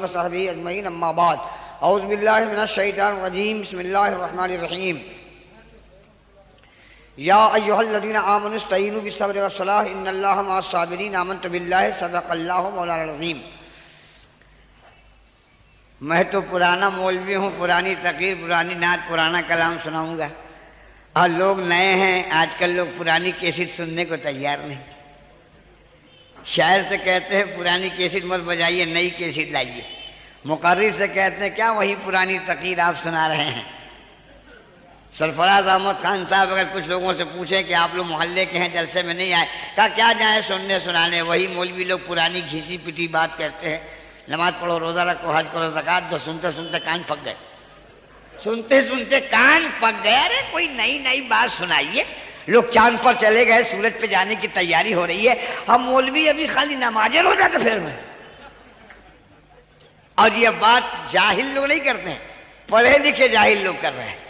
व सहबी अजमईन अम्मा बाद औज़ु बिल्लाहि मिनश शैतानिर रजीम बिस्मिल्लाहिर रहमानिर रहीम या अय्युहल्लज़ीना आमनु इस्तईनु बिस्सब्रि वस्सलाह इन्नल्लाहा मअस साबिरीन आमन्तु बिल्लाहि सदक़ल्लाहु मौलाना अज़ीम। मैं तो पुराना मौलवी हूँ, पुरानी तकरीर, पुरानी नात, पुराना कलाम सुनाऊंगा और लोग नए हैं। आजकल लोग पुरानी कैसेट सुनने को तैयार नहीं। शायर से कहते हैं पुरानी कैसेट मत बजाइए, नई कैसेट लाइए। मुकर्रिर से कहते हैं क्या वही पुरानी तकरीर आप सुना रहे हैं। सरफराज अहमद खान साहब अगर कुछ लोगों से पूछें कि आप लोग मोहल्ले के हैं, जलसे में नहीं आए, कहा क्या जाए सुनने सुनाने, वही मौलवी लोग पुरानी घिसी पिटी बात करते हैं। नमाज पढ़ो, रोज़ा रखो, हज करो, ज़कात दो, सुनते सुनते कान पक गए, सुनते सुनते कान पक गए। अरे कोई नई नई बात सुनाइए। लोग चांद पर चले गए, सूरज पे जाने की तैयारी हो रही है, हम मौलवी अभी खाली नमाजें रोज़ा के फेर में। और ये बात जाहिल लोग नहीं करते हैं, पढ़े लिखे जाहिल लोग कर रहे हैं,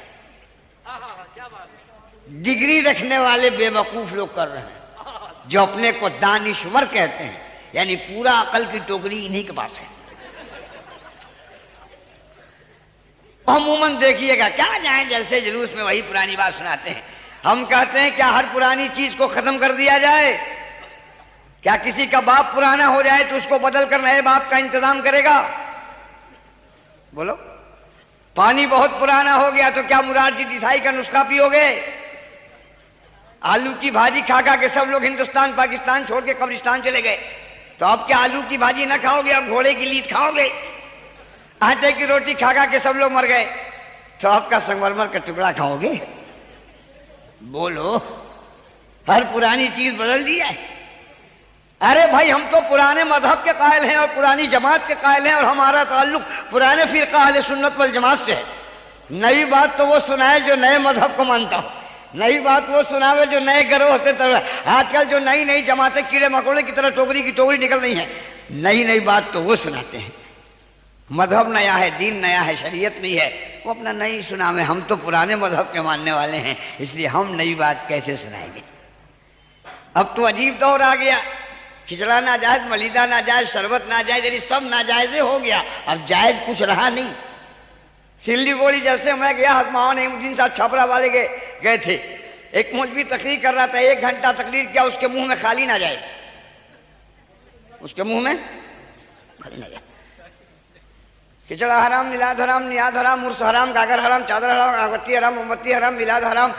डिग्री रखने वाले बेवकूफ लोग कर रहे हैं, जो अपने को दानिश्वर कहते हैं, यानी पूरा अकल की टोकरी इन्हीं के पास है। अमूमन देखिएगा क्या जाए जलसे जुलूस में वही पुरानी बात सुनाते हैं। हम कहते हैं क्या हर पुरानी चीज को खत्म कर दिया जाए? क्या किसी का बाप पुराना हो जाए तो उसको बदल कर नए बाप का इंतजाम करेगा? बोलो। पानी बहुत पुराना हो गया तो क्या मुरारजी देसाई का नुस्खा पियोगे? आलू की भाजी खा खा के सब लोग हिंदुस्तान पाकिस्तान छोड़ के कब्रिस्तान चले गए, तो अब क्या आलू की भाजी ना खाओगे, अब घोड़े की लीद खाओगे? आटे की रोटी खा खा के सब लोग मर गए, तो आपका संगमरमर का टुकड़ा खाओगे? बोलो। हर पुरानी चीज बदल दी है। अरे भाई हम तो पुराने मजहब के कायल हैं और पुरानी जमात के कायल हैं और हमारा ताल्लुक पुराने फिरका अहले सुन्नत वल जमात से है। नई बात तो वो सुनाए जो नए मजहब को मानता हो, नई बात वो सुनावे जो नए गिरोह से तरह। आजकल जो नई नई जमातें कीड़े मकोड़े की तरह टोकरी की टोकरी निकल रही है, नई नई बात तो वो सुनाते हैं। मजहब नया है, दीन नया है, शरीयत नहीं है, वो अपना नई सुनावे। हम तो पुराने मजहब के मानने वाले हैं, इसलिए हम नई बात कैसे सुनाएंगे। अब तो अजीब दौर आ गया, खिचड़ा नाजायज, मलीदा नाजायज, शरबत नाजायज, यानी सब नाजायज हो गया, अब जायज कुछ रहा नहीं। सिल्ली बोली जैसे मैं गया हजमाओ नईमुद्दीन साहब छपरा वाले गए थे, एक मौलवी तकरीर कर रहा था, 1 घंटा तकरीर किया, उसके मुंह में खाली ना जाए, उसके मुंह में खाली ना जाए। खिचड़ा हराम, मिलाद हराम, नियाद हराम, उर्स हराम, गागर हराम, चादर हराम, अगरबत्ती हराम, मोमबत्ती हराम, मिलाद हराम,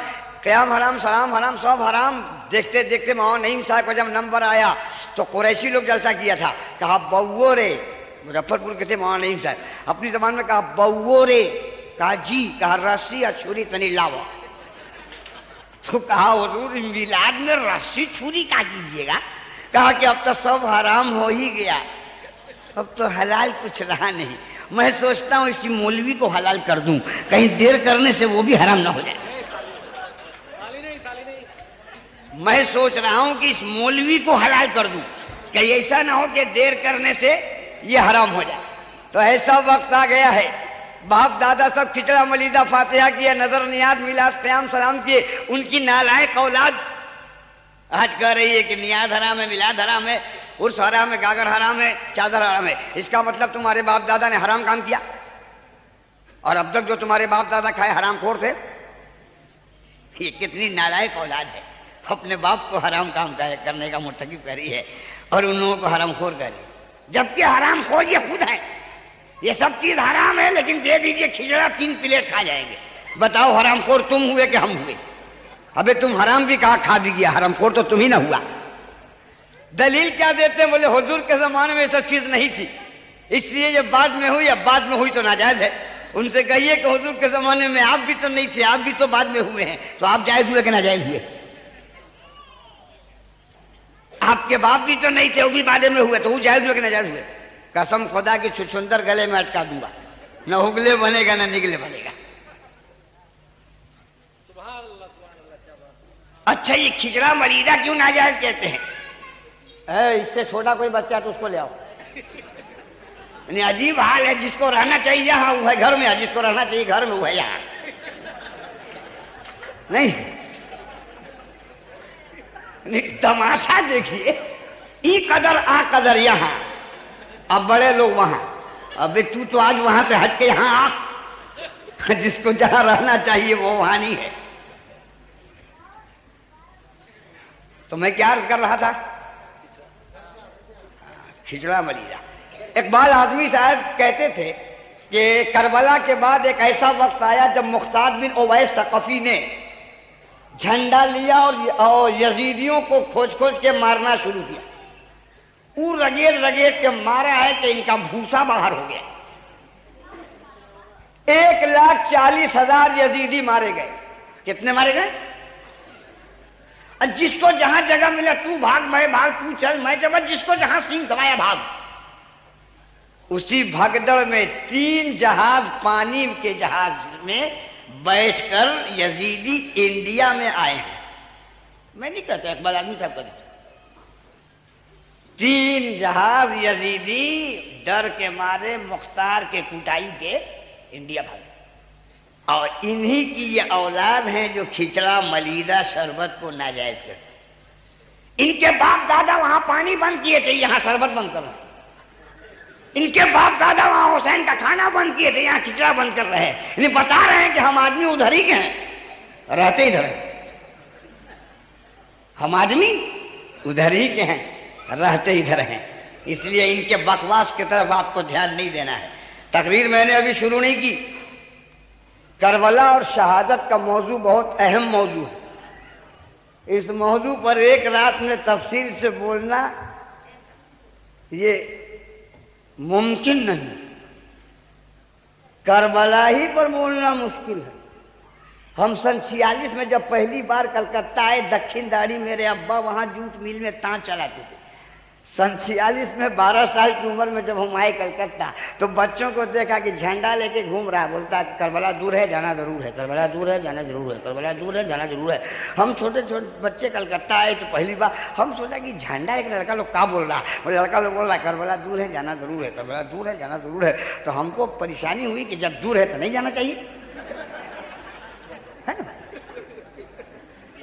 क़याम हराम, सलाम हराम, सब हराम। देखते देखते मौलाना नईम साहब का जब नंबर आया तो कुरैशी लोग जलसा किया था, कहा बउओ रे, मुजफ्फरपुर के थे मौलाना नईम साहब, अपनी जबान में कहा बउओ रे, कहा जी, कहा रस्सी या छुरी तनी लाओ। तो कहा हुजूर मिलाद में रस्सी छुरी क्या कीजिएगा? कहा कि अब तो सब हराम हो ही गया, अब तो हलाल कुछ रहा नहीं। मैं सोचता हूँ इसी मौलवी को हलाल कर दूं, कहीं देर करने से वो भी हराम ना हो जाए। मैं सोच रहा हूं कि इस मौलवी को हलाल कर दूं, कहीं ऐसा ना हो कि देर करने से ये हराम हो जाए। तो ऐसा वक्त आ गया है, बाप दादा सब खिचड़ा मलीदा फातिहा किया, नजर नियाज, मिलाद, क़याम, सलाम किए, उनकी नालायक औलाद आज कह रही है कि नियाज हराम है, मिलाद हराम है, उर्स हराम है, गागर हराम है, चादर हराम है। इसका मतलब तुम्हारे बाप दादा ने हराम काम किया और अब तक जो तुम्हारे बाप दादा खाए हराम खोर थे। ये कितनी नालायक औलाद है, अपने बाप को हराम काम करने का मुर्तकिब कर रही है और उन लोगों को हराम खोर कर रही है, जबकि हराम खोर ये खुद है। ये सब चीज हराम है, लेकिन दे दीजिए खिचड़ा 3 प्लेट खा जाएंगे। बताओ हराम खोर तुम हुए कि हम हुए? अबे तुम हराम भी कहा खा भी गया, हराम खोर तो तुम ही ना हुआ। दलील क्या देते हैं? बोले हुजूर के जमाने में सब चीज नहीं थी, इसलिए ये बाद में हुई, अब बाद में हुई तो नाजायज है। उनसे कहिए कि हुजूर के जमाने में आप भी तो नहीं थे, आप भी तो बाद में हुए हैं, तो आप जायज हुए कि नाजायज हुए? आपके बाप भी तो नहीं थे, वो भी बाद में हुए, तो वो जायज हुए कि नाजायज हुए? कसम खुदा की छुछुंदर गले में अटका दूंगा, न उगले बनेगा न निगले बनेगा। अच्छा ये खिचड़ा मलीदा क्यों नाजायज कहते हैं? इससे छोटा कोई बच्चा तो उसको ले आओ। अजीब हाल है, जिसको रहना चाहिए यहाँ वो है घर में, जिसको रहना चाहिए घर में वो है यहाँ नहीं। तमाशा देखिए, ई कदर आ कदर यहाँ, अब बड़े लोग वहां, अबे तू तो आज वहां से हट के यहां आ, जिसको जहां रहना चाहिए वो वहां नहीं है। तो मैं क्या अर्ज कर रहा था? खिचड़ा मलीदा। इकबाल आजमी साहब कहते थे कि करबला के बाद एक ऐसा वक्त आया जब मुख्तार बिन उवैस सकफी ने झंडा लिया और यजीदियों को खोज खोज के मारना शुरू किया। वो रगेद रगेद के मारा है कि इनका भूसा बाहर हो गया। 1,40,000 यजीदी मारे गए। कितने मारे गए? जिसको जहां जगह मिला तू भाग, मैं भाग, तू चल, मैं चल, जिसको जहां सींग समाया भाग। उसी भगदड़ में 3 जहाज पानी के जहाज में बैठकर यजीदी इंडिया में आए हैं। मैं नहीं कहता, इकबाल आदमी साहब कहते। 3 जहाज यजीदी डर के मारे मुख्तार के कुटाई के इंडिया भागे। और इन्हीं की ये औलाद हैं जो खिचड़ा मलीदा शरबत को नाजायज करते। इनके बाप दादा वहां पानी बंद किए थे, यहां शरबत बंद कर रहे हैं। इनके बाप दादा वहां हुसैन का खाना बंद किए थे, यहां खिचड़ा बंद कर रहे हैं। इन्हें बता रहे हैं कि हम आदमी उधर ही के हैं, रहते इधर हैं। हम आदमी उधर ही के हैं, रहते इधर हैं। इसलिए इनके बकवास की तरफ आपको ध्यान नहीं देना है। तकरीर मैंने अभी शुरू नहीं की। करबला और शहादत का मौजू बहुत अहम मौजू है। इस मौजू पर एक रात में तफसील से बोलना ये मुमकिन नहीं। करबला ही पर बोलना मुश्किल है। हम सन 46 में जब पहली बार कलकत्ता आए, दक्षिण दारी मेरे अब्बा वहां जूट मिल में तांच चलाते थे। सन 46 में 12 साल की उम्र में जब हम आए कलकत्ता, तो बच्चों को देखा कि झंडा लेके घूम रहा है, बोलता है करबला दूर है जाना जरूर है, करबला दूर है जाना जरूर है, करबला दूर है जाना जरूर है। हम छोटे छोटे बच्चे कलकत्ता आए तो पहली बार हम सोचा कि झंडा एक लड़का लोग क्या बोल रहा है। वो लड़का लोग बोल रहा है करबला दूर है जाना जरूर है, करबला दूर है जाना जरूर है। तो हमको परेशानी हुई कि जब दूर है तो नहीं जाना चाहिए, है ना भाई?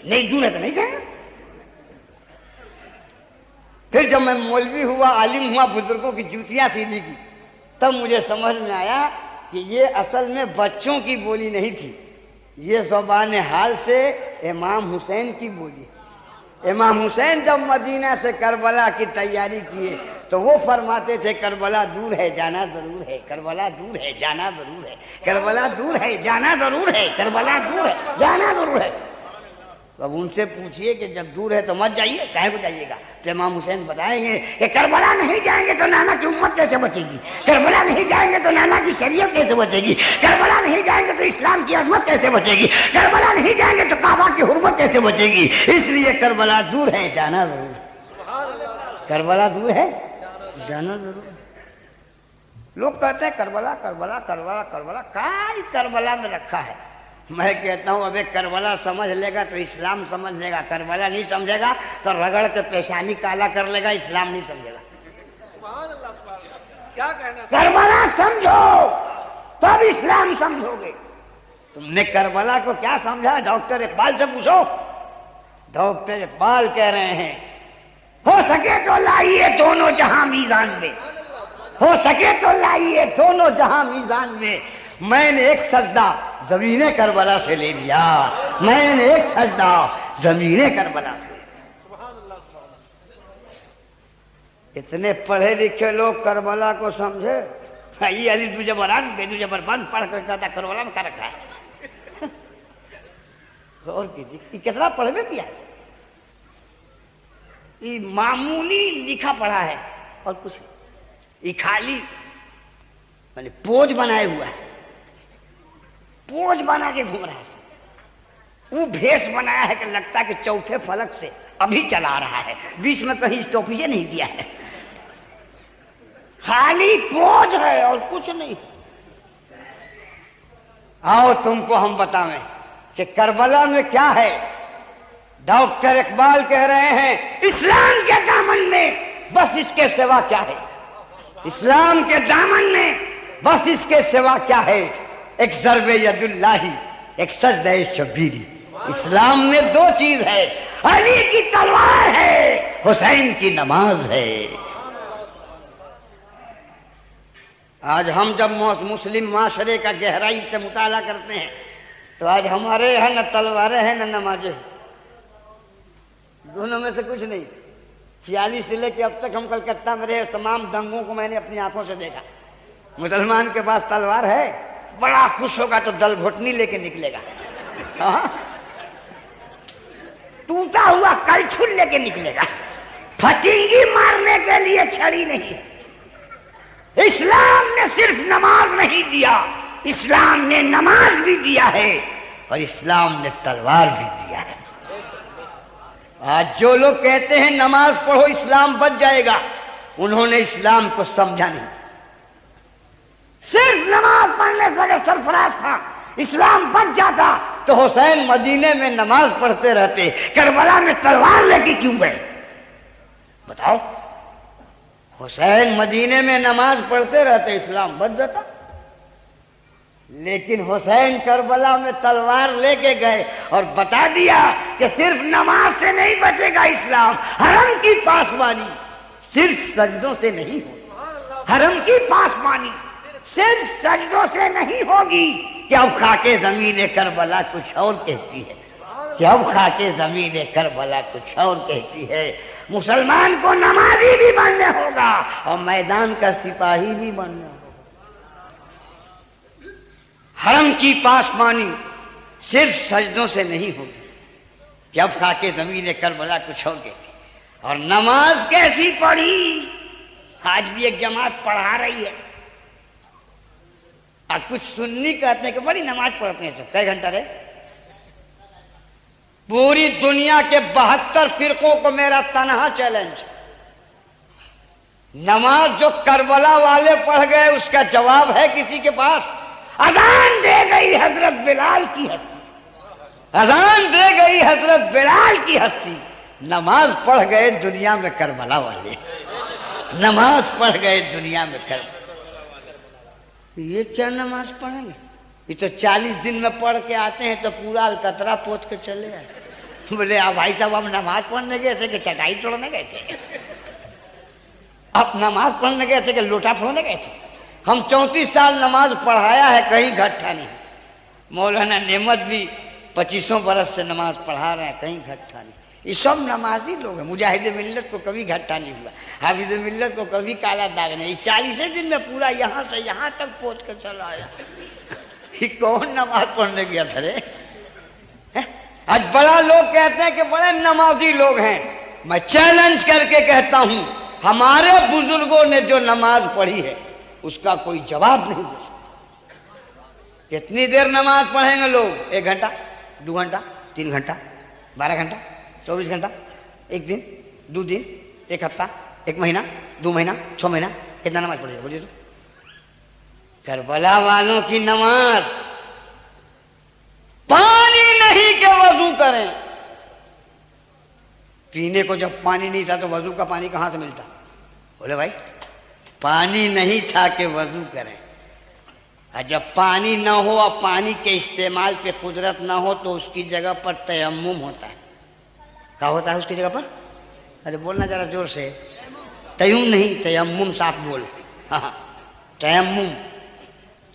नहीं दूर है तो नहीं जाना। फिर जब मैं मौलवी हुआ, आलिम हुआ, बुजुर्गों की जूतियां सीधी की, तब मुझे समझ में आया कि ये असल में बच्चों की बोली नहीं थी, ये ज़बान हाल से इमाम हुसैन की बोली। इमाम हुसैन जब मदीना से करबला की तैयारी किए तो वो फरमाते थे करबला दूर है जाना जरूर है, करबला दूर है जाना जरूर है, करबला दूर है जाना जरूर है, करबला दूर है जाना जरूर है। तो अब उनसे पूछिए कि जब दूर है तो मत जाइए, काहे को जाइएगा? तो इमाम हुसैन बताएंगे कि करबला नहीं जाएंगे तो नाना की उम्मत कैसे बचेगी, करबला नहीं जाएंगे तो नाना की शरीयत कैसे बचेगी, करबला नहीं जाएंगे तो इस्लाम की अजमत कैसे बचेगी, करबला नहीं जाएंगे तो काबा की हुर्मत कैसे बचेगी। इसलिए करबला दूर है जाना जरूर है, करबला दूर है जाना जरूर है। लोग कहते हैं करबला करबला करबला करबला, काय करबला में रखा है? मैं कहता हूं अबे करबला समझ लेगा तो इस्लाम समझ लेगा, करबला नहीं समझेगा तो रगड़ के पेशानी काला कर लेगा, इस्लाम नहीं समझेगा। क्या कहना? करबला समझो तब इस्लाम समझोगे। तुमने करबला को क्या समझा? डॉक्टर इकबाल से पूछो। डॉक्टर इकबाल कह रहे हैं हो सके तो लाइए दोनों जहां मीजान में, हो सके तो लाइए दोनों जहां मीजान में। मैंने एक सजदा जमीने करबला से ले लिया, मैंने एक सजदा जमीने करबला से। इतने पढ़े लिखे लोग करबला को समझे। ये अली तुझे बरान बेदू जबरबंद पढ़ कर कहता करबला में क्या रखा है? गौर कीजिए कितना पढ़वे किया है। ये मामूली लिखा पढ़ा है और कुछ ये खाली मैंने पोज बनाए हुआ है, पोज बना के घूम रहा है। वो भेष बनाया है कि लगता है कि चौथे फलक से अभी चला रहा है, बीच में कहीं स्टॉपेज नहीं दिया है, खाली पोज है और कुछ नहीं। आओ तुमको हम बतावें कि करबला में क्या है। डॉक्टर इकबाल कह रहे हैं इस्लाम के दामन में बस इसके सिवा क्या है, इस्लाम के दामन में बस इसके सिवा क्या है। एक ज़र्बे यदुल्लाही, एक सजदे शबीरी। इस्लाम में 2 चीज है, अली की तलवार है, हुसैन की नमाज है। आज हम जब मुस्लिम माशरे का गहराई से मुताला करते हैं तो आज हमारे यहाँ न तलवारें हैं न नमाजें, दोनों में से कुछ नहीं। 46 से लेके अब तक हम कलकत्ता में रहे, तमाम दंगों को मैंने अपनी आंखों से देखा। मुसलमान के पास तलवार है, बड़ा खुश होगा तो दल घुटनी लेके निकलेगा, टूटा हुआ कलछुल लेके निकलेगा, फटिंगी मारने के लिए छड़ी नहीं है। इस्लाम ने सिर्फ नमाज नहीं दिया, इस्लाम ने नमाज भी दिया है और इस्लाम ने तलवार भी दिया है। आज जो लोग कहते हैं नमाज पढ़ो इस्लाम बच जाएगा, उन्होंने इस्लाम को समझा नहीं। सिर्फ नमाज पढ़ने से अगर सरफराज था इस्लाम बच जाता तो हुसैन मदीने में नमाज पढ़ते रहते, करबला में तलवार लेके क्यों गए बताओ? हुसैन मदीने में नमाज पढ़ते रहते, इस्लाम बच जाता। लेकिन हुसैन करबला में तलवार लेके गए और बता दिया कि सिर्फ नमाज से नहीं बचेगा इस्लाम, हरम की पासबानी सिर्फ सजदों से नहीं होगी, हरम की पासबानी सिर्फ सजदों से नहीं होगी। कि अब खाके जमीन करबला कुछ और कहती है, कि अब खाके जमीन करबला कुछ और कहती है। मुसलमान को नमाजी भी बनना होगा और मैदान का सिपाही भी बनना होगा। हरम की पासबानी सिर्फ सजदों से नहीं होगी, कि अब खाके जमीन करबला कुछ और कहती। और नमाज कैसी पढ़ी, आज भी एक जमात पढ़ा रही है और कुछ सुन्नी कहते हैं कि बड़ी नमाज पढ़ते हैं। सब कई घंटा रहे, पूरी दुनिया के 72 फिरकों को मेरा तनहा चैलेंज, नमाज जो करबला वाले पढ़ गए उसका जवाब है किसी के पास? अजान दे गई हजरत बिलाल की हस्ती, अजान दे गई हजरत बिलाल की हस्ती। नमाज पढ़ गए दुनिया में करबला वाले, नमाज पढ़ गए दुनिया में करबला। ये क्या नमाज पढ़ेंगे? ये तो 40 दिन में पढ़ के आते हैं तो पूरा अलकतरा पोत के चले आए। बोले आप भाई साहब हम नमाज पढ़ने गए थे कि चटाई तोड़ने गए थे? आप नमाज पढ़ने गए थे कि लोटा फोड़ने गए थे? हम 34 साल नमाज पढ़ाया है, कहीं घटता नहीं। मौलाना नेमत भी 25 बरस से नमाज पढ़ा रहे हैं, कहीं घटता नहीं। ये सब नमाजी लोग हैं। मुजाहिद मिल्लत को कभी घटता नहीं हुआ, हाफिज मिल्लत को कभी काला दाग नहीं। 40 दिन में पूरा यहाँ से यहाँ तक पहुँच कर चला आया। ये कौन नमाज पढ़ने गया था रे? आज बड़ा लोग कहते हैं कि बड़े नमाजी लोग हैं। मैं चैलेंज करके कहता हूं, हमारे बुजुर्गों ने जो नमाज पढ़ी है उसका कोई जवाब नहीं दे सकता। कितनी देर नमाज पढ़ेंगे लोग? 1 घंटा, 2 घंटा, 3 घंटा, 12 घंटा, 24 घंटा, 1 दिन, 2 दिन, 1 हफ्ता, 1 महीना, 2 महीना, 6 महीना, कितना नमाज पढ़ेगा बोलिए तो? करबला वालों की नमाज पानी नहीं के वजू करें। पीने को जब पानी नहीं था तो वजू का पानी कहां से मिलता? बोले भाई पानी नहीं था कि वजू करें। और जब पानी ना हो और पानी के इस्तेमाल पे कुदरत ना हो तो उसकी जगह पर तयम्मुम होता है। क्या होता है उसकी जगह पर? अरे बोलना जरा जोर से। तयम्मुम नहीं, तयम्मुम साफ बोल। हाँ, तयम्मुम,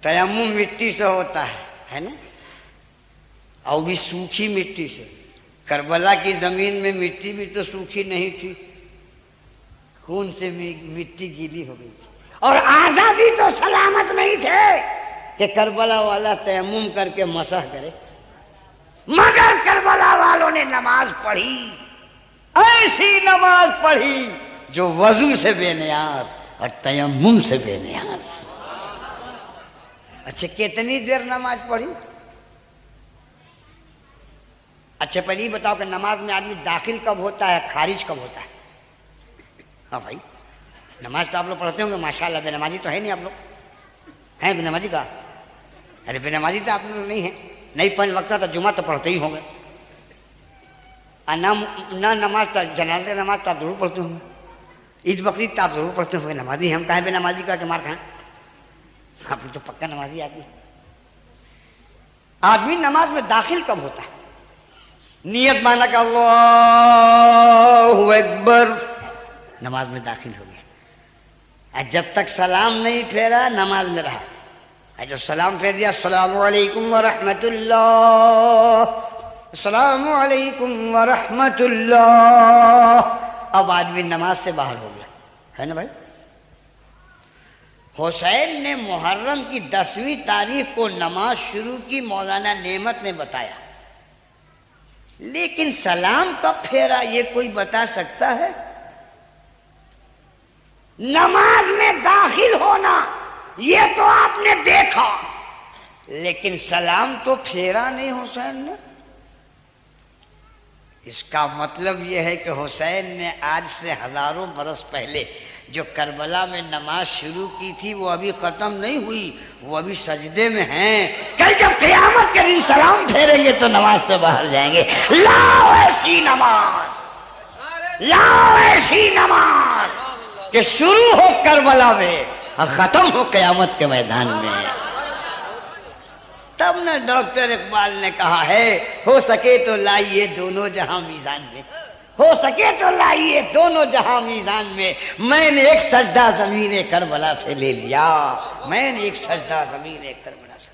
तयम्मुम मिट्टी से होता है ना, और भी सूखी मिट्टी से। करबला की जमीन में मिट्टी भी तो सूखी नहीं थी, खून से मिट्टी गीली हो गई और आजा भी तो सलामत नहीं थे कि करबला वाला तयम्मुम करके मसह करे। मगर करबला वालों ने नमाज पढ़ी, ऐसी नमाज पढ़ी जो वजू से बेनियाज और तयम्मुम से बेनियाज। अच्छा कितनी देर नमाज पढ़ी? अच्छा पहले ही बताओ कि नमाज में आदमी दाखिल कब होता है, खारिज कब होता है? हाँ भाई, नमाज तो आप लोग पढ़ते होंगे माशाल्लाह। बेनमाजी तो है नहीं आप लोग? हैं बेनमाजी का? अरे बेनमाजी तो आप लोग नहीं है, नहीं 5 वक्त तो जुमा तो पढ़ते ही होंगे। ना नमाज तो जनाजे नमाज तो आप जरूर पढ़ते होंगे, ईद बकरीद तो आप जरूर पढ़ते होंगे। नमाजी हम कहें बेनमाजी का के मार खाएं? आप तो पक्का नमाजी आदमी। आदमी नमाज में दाखिल कब होता है? नियत माना का अल्लाहु अकबर, नमाज में दाखिल हो गया। और जब तक सलाम नहीं फेरा नमाज में रहा, और जब सलाम फेर दिया अस्सलामु अलैकुम व रहमतुल्लाह, अस्सलामु अलैकुम व रहमतुल्लाह, अब आदमी नमाज से बाहर हो गया, है ना भाई। हुसैन ने मुहर्रम की 10वीं तारीख को नमाज शुरू की, मौलाना नेमत ने बताया, लेकिन सलाम कब फेरा ये कोई बता सकता है? नमाज में दाखिल होना ये तो आपने देखा, लेकिन सलाम तो फेरा नहीं हुसैन ने। इसका मतलब यह है कि हुसैन ने आज से हजारों बरस पहले जो करबला में नमाज शुरू की थी वो अभी खत्म नहीं हुई, वो अभी सजदे में हैं। कल जब क़यामत के दिन सलाम फेरेंगे तो नमाज से बाहर जाएंगे। लाओ ऐसी नमाज, लाओ ऐसी नमाज कि शुरू हो करबला में और खत्म हो क़यामत के मैदान में। तब न डॉक्टर इकबाल ने कहा है, हो सके तो लाइए दोनों जहां मीजान में, हो सके तो लाइए दोनों जहां मीजान में। मैंने एक सजदा ज़मीन करबला से ले लिया, मैंने एक सजदा ज़मीन करबला से।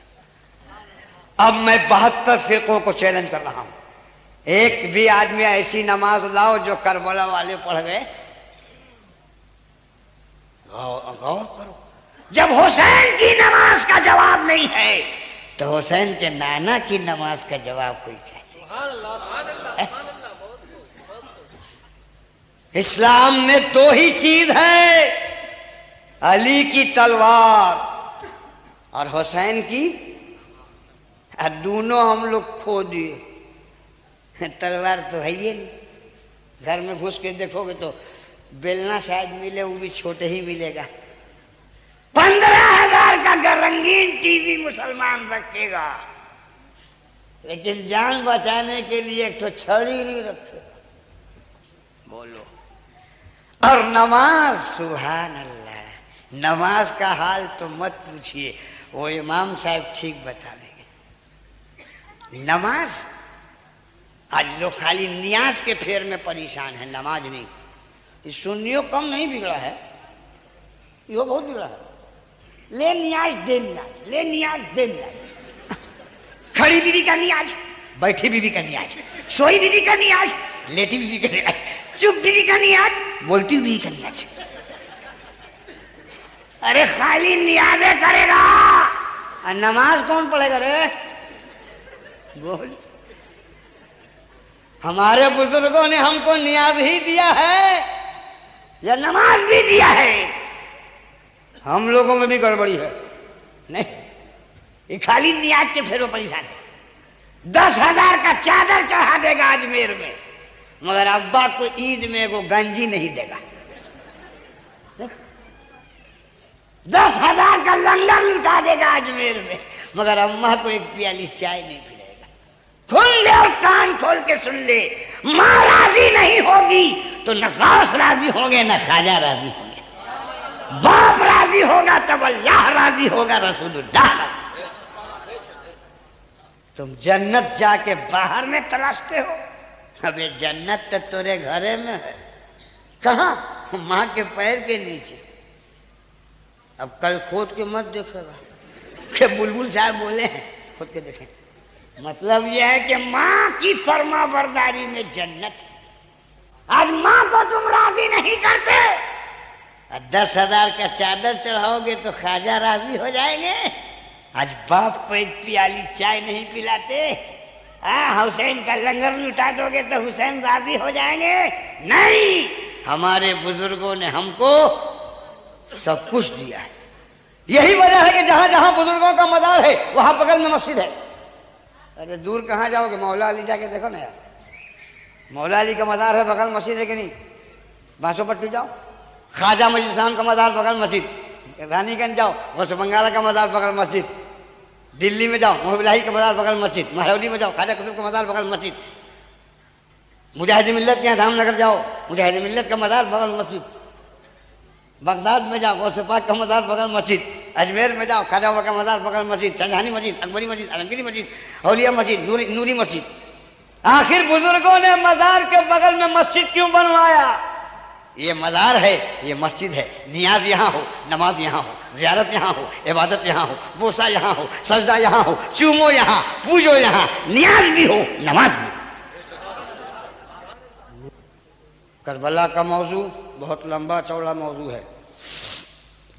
अब मैं 72 फिरकों को चैलेंज कर रहा हूं, एक भी आदमी ऐसी नमाज लाओ जो करबला वाले पढ़ गए। गौर करो, जब हुसैन की नमाज का जवाब नहीं है तो हुसैन के नाना की नमाज का जवाब कोई चाहिए। इस्लाम में दो ही चीज है, अली की तलवार और हुसैन की, और दोनों हम लोग खो दिए। तलवार तो है ही नहीं, घर में घुस के देखोगे तो बेलना शायद मिले, वो भी छोटे ही मिलेगा। 15,000 का रंगीन टीवी मुसलमान रखेगा, लेकिन जान बचाने के लिए एक तो छड़ी नहीं रखेगा। बोलो। और नमाज, सुभान अल्लाह, नमाज का हाल तो मत पूछिए, वो इमाम साहब ठीक बता देंगे। नमाज, आज लोग खाली नियाज के फेर में परेशान है, नमाज नहीं। इस सुन्नियों कम नहीं बिगड़ा है, यो बहुत बिगड़ा है। ले नियाज दे नियाज, ले नियाज दे नियाज, खड़ी बीवी का नियाज, बैठी बीवी का नियाज, सोई बीवी का नियाज, लेटी बीवी का नियाज, चुप बीवी का नियाज, बोलती बीवी का नियाज। अरे खाली नियाजे करेगा, और नमाज कौन पढ़ेगा रे? बोल। हमारे बुजुर्गों ने हमको नियाज ही दिया है या नमाज भी दिया है? हम लोगों में भी गड़बड़ी है नहीं, ये खाली नियाज के फेरों परेशान है। 10,000 का चादर चढ़ा देगा अजमेर में, मगर अब्बा को ईद में वो गंजी नहीं देगा। 10,000 का लंगर लुटा देगा अजमेर में, मगर अम्मा को एक प्याली चाय नहीं पिलाएगा। सुन ले और कान खोल के सुन ले, माँ राजी नहीं होगी तो न गौस राजी होंगे न ख्वाजा राजी होंगे। बाप राजी होगा तब अल्लाह राजी होगा, रसूलुल्लाह। तुम जन्नत जाके बाहर में तलाशते हो, अबे जन्नत तो तेरे घरे में है। कहाँ? माँ के पैर के नीचे। अब कल खोद के मत देखेगा कि बुलबुल साहब बोले हैं, खोद के देखें। मतलब यह है कि माँ की फरमा बरदारी में जन्नत है। आज माँ को तुम राजी नहीं करते, 10,000 का चादर चढ़ाओगे तो ख्वाजा राजी हो जाएंगे। आज बाप को एक प्याली चाय नहीं पिलाते, हुसैन का लंगर लुटा दोगे तो हुसैन राजी हो जाएंगे। नहीं, हमारे बुजुर्गों ने हमको सब कुछ दिया है। यही वजह है कि जहां जहां बुजुर्गों का मजार है वहां बगल में मस्जिद है। अरे दूर कहाँ जाओगे, मौला अली जाके देखो ना यार, मौला अली का मजार है, बगल मस्जिद है कि नहीं? बांसोपट्टी जाओ, ख्वाजा मजीद खान का मजार बगल मस्जिद, रानीगंज जाओ, गौस बंगाला का मजार बगल मस्जिद, दिल्ली में जाओ मोहबिलाही का मजार बगल मस्जिद, महरौली में जाओ ख्वाजा कुतुब का मजार बगल मस्जिद, मुजाहिद मिल्लत के यहाँ धामनगर जाओ, मुजाहिद मिल्लत का मजार बगल मस्जिद, बगदाद में जाओ गौस पाक का मजार बगल मस्जिद, अजमेर में जाओ ख्वाजा का मजार बगल मस्जिद, शाहजहानी मस्जिद, अकबरी मस्जिद, आलमगीरी मस्जिद, औलिया मस्जिद, नूरी मस्जिद। आखिर बुजुर्गों ने मजार के बगल में मस्जिद क्यों बनवाया? ये मज़ार है, ये मस्जिद है, नियाज यहाँ हो, नमाज यहाँ हो, ज़ियारत यहाँ हो, इबादत यहाँ हो, बोसा यहाँ हो, सजदा यहाँ हो, चूमो यहाँ, पूजो यहाँ, नियाज भी हो, नमाज भी। करबला का मौजू बहुत लंबा चौड़ा मौजू है।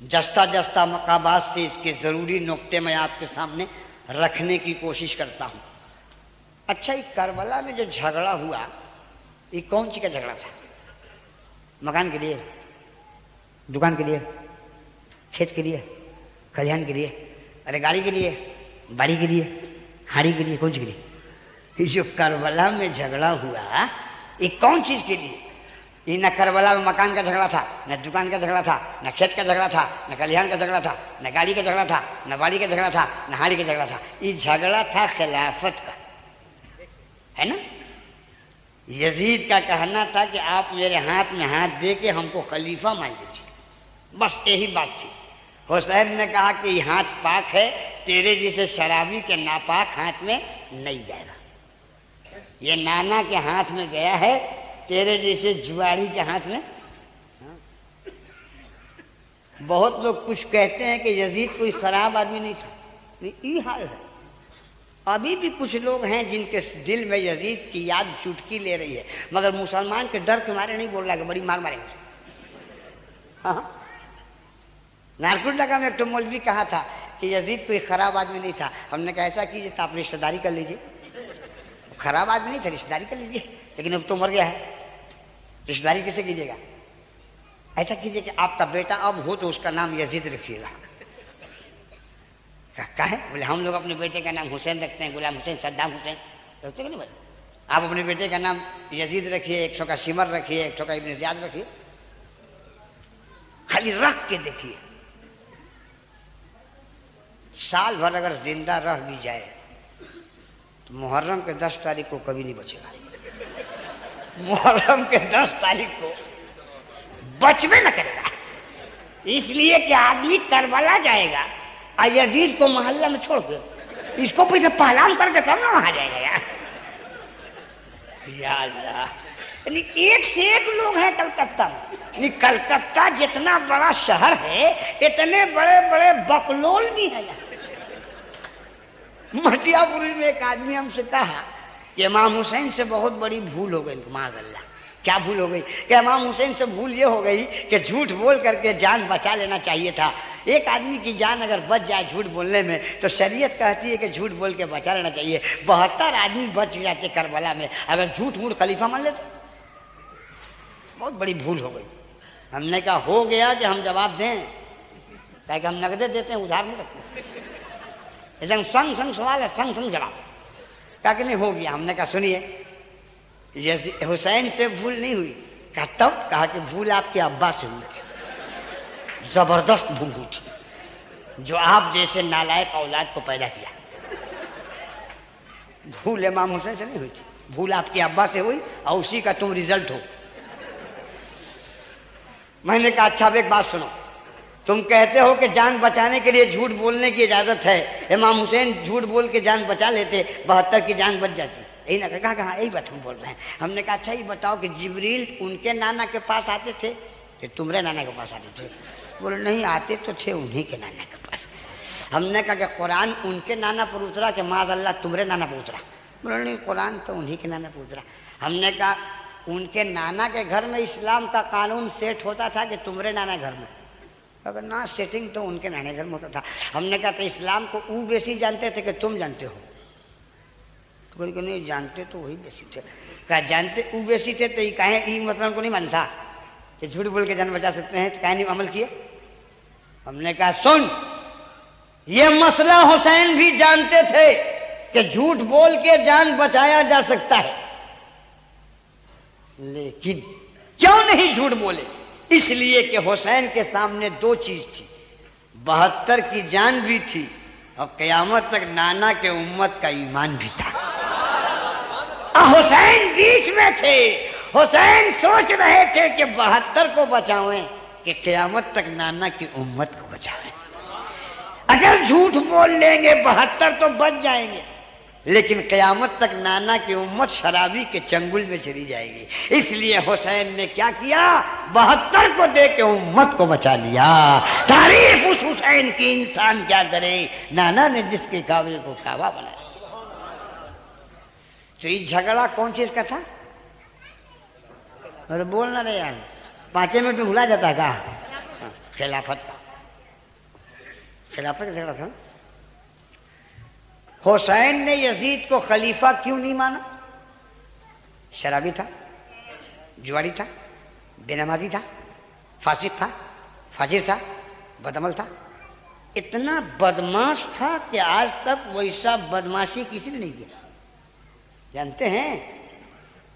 जस्ता जस्ता मकाबात से इसके ज़रूरी नुक्ते मैं आपके सामने रखने की कोशिश करता हूँ। अच्छा, ये करबला में जो झगड़ा हुआ, ये कौन सी का झगड़ा था? मकान के लिए, दुकान के लिए, खेत के लिए, खलिहान के लिए, अरे गाड़ी के लिए, बाड़ी के लिए, हाड़ी के लिए, कौन सी के लिए? ये जो करबला में झगड़ा हुआ, ये कौन चीज के लिए? ये न करबला में मकान का झगड़ा था, न दुकान का झगड़ा था, न खेत का झगड़ा था, न खलिहान का झगड़ा था, न गाड़ी का झगड़ा था, न बाड़ी का झगड़ा था, न हाड़ी का झगड़ा था। ये झगड़ा था खिलाफत का, है ना? यजीद का कहना था कि आप मेरे हाथ में हाथ दे के हमको खलीफा मान लीजिए, बस यही बात थी। हुसैन ने कहा कि ये हाथ पाक है, तेरे जैसे शराबी के नापाक हाथ में नहीं जाएगा। ये नाना के हाथ में गया है, तेरे जैसे जुआरी के हाथ में। बहुत लोग कुछ कहते हैं कि यजीद कोई खराब आदमी नहीं था, ये हाल है। अभी भी कुछ लोग हैं जिनके दिल में यजीद की याद चुटकी ले रही है, मगर मुसलमान के डर के मारे नहीं बोल रहा कि बड़ी मार मारेंगे। हाँ, नारकुंडा में एक तो मौलवी कहा था कि यजीद कोई खराब आदमी नहीं था। हमने कहा ऐसा कीजिए तो आप रिश्तेदारी कर लीजिए। खराब आदमी नहीं था, रिश्तेदारी कर लीजिए, लेकिन अब तो मर गया है, रिश्तेदारी कैसे कीजिएगा? ऐसा कीजिए कि आपका बेटा अब हो तो उसका नाम यजीद रखिएगा। क्या है? बोले हम लोग अपने बेटे का नाम हुसैन रखते हैं, गुलाम हुसैन, सद्दाम हुसैन रखते हैं। नहीं भाई, आप अपने बेटे का नाम यजीद रखिए, एक सौ का सिमर रखिए, एक सौ का इब्न ज़ियाद रखिए, खाली रख के देखिए। साल भर अगर जिंदा रह भी जाए तो मुहर्रम के 10 तारीख को कभी नहीं बचेगा। मुहर्रम के 10 तारीख को बचवे न करेगा, इसलिए कि आदमी करबला जाएगा और यजीद को मोहल्ला में छोड़ के इसको पहले पहलाम करके तब ना वहां जाएगा यार। यानी एक से एक लोग हैं कलकत्ता में। कलकत्ता जितना बड़ा शहर है, इतने बड़े बड़े बकलोल भी है यहाँ। मटियापुरी में एक आदमी हमसे कहा कि इमाम हुसैन से बहुत बड़ी भूल हो गई। माज़अल्लाह, क्या भूल हो गई? कि इमाम हुसैन से भूल ये हो गई कि झूठ बोल करके जान बचा लेना चाहिए था। एक आदमी की जान अगर बच जाए झूठ बोलने में तो शरीयत कहती है कि झूठ बोल के बचा लेना चाहिए। 72 आदमी बच जाते करबला में अगर झूठ मूठ खलीफा मान लेते। बहुत बड़ी भूल हो गई। हमने कहा हो गया कि हम जवाब दें, ताकि हम नगदे देते हैं, उधार नहीं रखते। एकदम संग संग सवाल है, संग संग जवाब। कहा कि नहीं हो गया। हमने कहा सुनिए, ये हुसैन से भूल नहीं हुई। कहा तब? कहा कि भूल आपके अब्बा से हुई, जबरदस्त भूल हुई थी, जो आप जैसे नालायक औलाद को पैदा किया। भूल इमाम हुसैन से नहीं हुई थी, भूल आपके अब्बा से हुई और उसी का तुम रिजल्ट हो। मैंने कहा अच्छा अब एक बात सुनो, तुम कहते हो कि जान बचाने के लिए झूठ बोलने की इजाजत है। इमाम हुसैन झूठ बोल के जान बचा लेते, 72 की जान बच जाती। यही ना कहा? कहाँ? यही बात हम बोल रहे हैं। हमने कहा अच्छा ये बताओ कि जिब्रील उनके नाना के पास आते थे कि तुम्हारे नाना के पास आते थे? बोले नहीं, आते तो थे उन्हीं के नाना के पास। हमने कहा कि कुरान उनके नाना पर उतरा कि माज़अल्लाह तुम्हारे नाना पर उतरा? बोले नहीं, कुरान तो उन्हीं के नाना पर उतरा। हमने कहा उनके नाना के घर में इस्लाम का कानून सेट होता था कि तुम्हारे नाना घर में? अगर ना, सेटिंग तो उनके नाने घर में होता था। हमने कहा तो इस्लाम को वो बेसी जानते थे कि तुम जानते हो? तो बोले नहीं, जानते तो वही बेसी थे। कहा जानते वो बेसी थे तो ये कहें ये मतलब को नहीं मानता कि झूठ बोल के जान बचा सकते हैं, कहीं नहीं अमल किए? हमने कहा सुन, ये मसला हुसैन भी जानते थे कि झूठ बोल के जान बचाया जा सकता है, लेकिन क्यों नहीं झूठ बोले? इसलिए कि हुसैन के सामने दो चीज थी, 72 की जान भी थी और क़यामत तक नाना के उम्मत का ईमान भी था। हुसैन बीच में थे। हुसैन सोच रहे थे कि 72 को बचावें कि क़यामत तक नाना की उम्मत को बचावें। अगर झूठ बोल लेंगे 72 तो बच जाएंगे, लेकिन क़यामत तक नाना की उम्मत शराबी के चंगुल में चली जाएगी। इसलिए हुसैन ने क्या किया, 72 को दे के उम्मत को बचा लिया। तारीफ उस हुसैन की इंसान क्या करे, नाना ने जिसके काबे को काबा बनाया। तो ये झगड़ा कौन चीज का था? अरे बोलना रे यार, 5 मिनट में भुला जाता का। खिलाफत का, खिलाफत का झगड़ा था। हुसैन ने यजीद को खलीफा क्यों नहीं माना? शराबी था, जुआरी था, बेनमाजी था, फासिक था, फाजिर था, बदअमल था। इतना बदमाश था कि आज तक वैसा बदमाशी किसी ने नहीं किया। जानते हैं,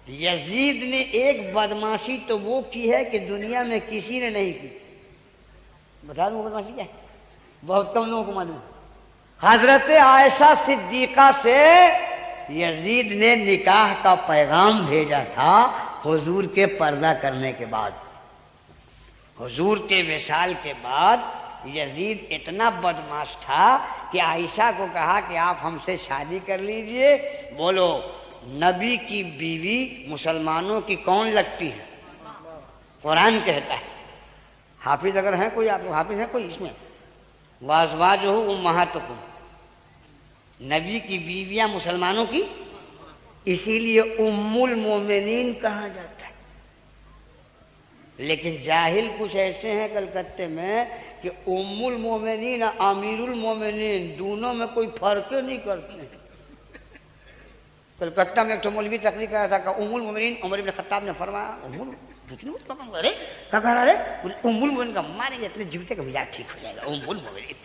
यजीद ने एक बदमाशी तो वो की है कि दुनिया में किसी ने नहीं की। बता दूं बदमाशी क्या है? बहुत कम लोगों को मालूम। हजरत आयशा सिद्दीका से यजीद ने निकाह का पैगाम भेजा था हुजूर के पर्दा करने के बाद। हुजूर के विसाल के बाद यजीद इतना बदमाश था कि आयशा को कहा कि आप हमसे शादी कर लीजिए। बोलो, नबी की बीवी मुसलमानों की कौन लगती है? कुरान कहता है। हाफिज अगर है कोई, आप हाफिज है कोई इसमें? वाजवाज हो उम्महातुकुम, नबी की बीवियां मुसलमानों की, इसीलिए उम्मुल मोमिनीन कहा जाता है। लेकिन जाहिल कुछ ऐसे हैं कलकत्ते में कि उम्मुल मोमिनीन आमीरुल मोमिनीन दोनों में कोई फर्क नहीं करते हैं। कलकत्ता में एक तो मौलवी तकरीर कर रहा था कि उम्मुल मोमिनीन उमर इब्न खत्ताब ने फरमाया, अरे क्या कह रहा है? उम्मुल मोमिनीन का मारेंगे इतने जूते का मिजाज ठीक हो जाएगा। उम्मुल मोमिनीन,